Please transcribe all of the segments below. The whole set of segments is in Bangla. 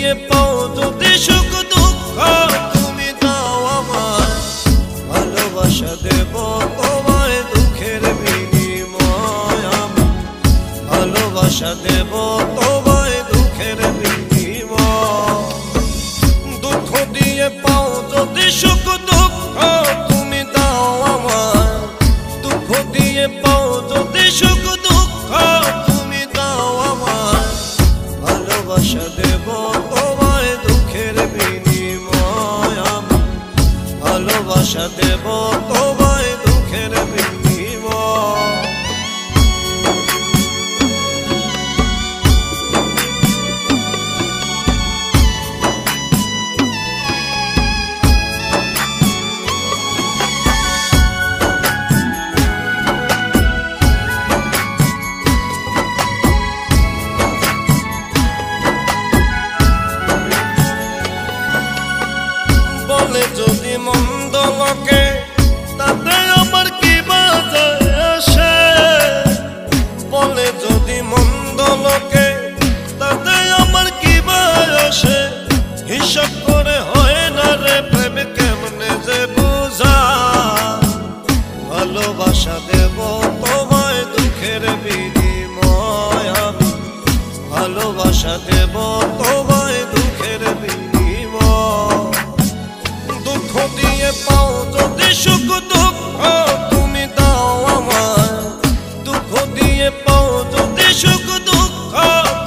দিয়ে পাও যদি সুখ দুঃখ তুমি দাও আমায়, ভালোবাসা দেব তোমায় দুঃখের বিনিময়। আমি ভালোবাসা দেব তোমায় দুঃখের বিনিময়। দুঃখ দিয়ে পাও যদি সুখ দুঃখ তুমি দাও আমায়, দুঃখ দিয়ে পাও যদি সুখ দুঃখ তুমি দাও আমায়, ভালোবাসা দেব তোমায় দুঃখের বিনিময়। আমি ভালোবাসা দেব তোমায় দুঃখের বিনিময়। বলে যদি মন্দ লোকে তাতে আমার কি বাজে আসে, বলে যদি মন্দ লোকে তাতে আমার কি বাজে, হিসাব করে হয় না রে প্রেম কেমনে যে বুঝা। ভালোবাসা দেব তোমায় দুঃখের বিনিময়। আমি ভালোবাসা দেব তোমায় দুঃখের বিনিময়। দুঃখ দিয়ে পাও যদি সুখ দুঃখ তুমি দাও আমায়, দুঃখ দিয়ে পাও যদি সুখ দুঃখ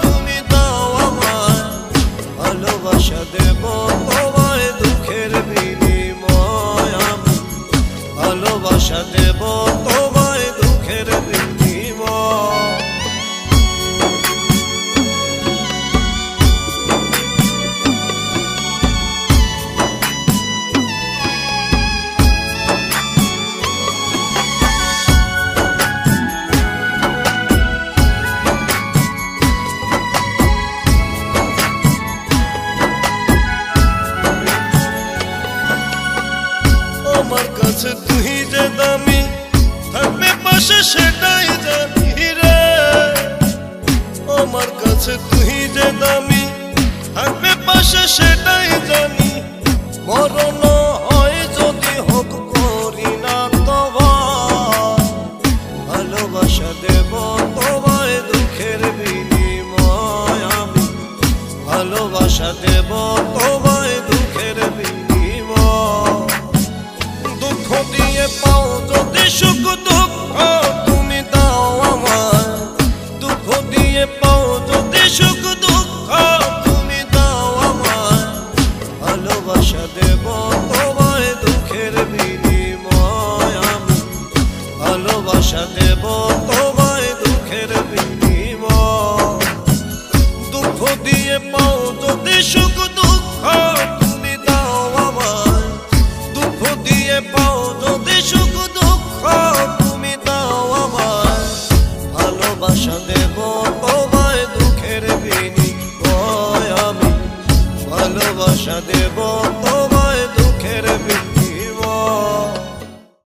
তুমি দাও আমায়, ভালোবাসা দেব তোমায় দুঃখের বিনিময়। আমি ভালোবাসা দেব তোমায় দুঃখের বিনিময়। আমার কাছে তুই যে দামি, থাকবে পাশে সেটাই জানি রে। আমার কাছে তুই যে দামি, থাকবে পাশে সেটাই জানি। মরণ হয় যদি হোক করি না তোমায়, ভালোবাসা দেব তোমায় দুঃখের বিনিময়। আমি ভালোবাসা দেব তোমায় দুঃখের বিনিময়। দুঃখ দিয়ে পাও যদি সুখ দুঃখ তুমি দাও আমায়, দুঃখ দিয়ে পাও যদি সুখ দুঃখ তুমি দাও আমায়, ভালোবাসা দেব তোমায় দুঃখের বিনিময়। আমি ভালোবাসা দেব তোমায় দুঃখের বিনিময়। দুঃখ দিয়ে পাও যদি সুখ দুঃখ তুমি দাও আমায়, দুঃখ দিয়ে পাও যদি সুখ দুঃখ তুমি দাও আমায়, ভালোবাসা দেব তোমায় দুঃখের বিনিময়। আমি ভালোবাসা দেব তোমায়।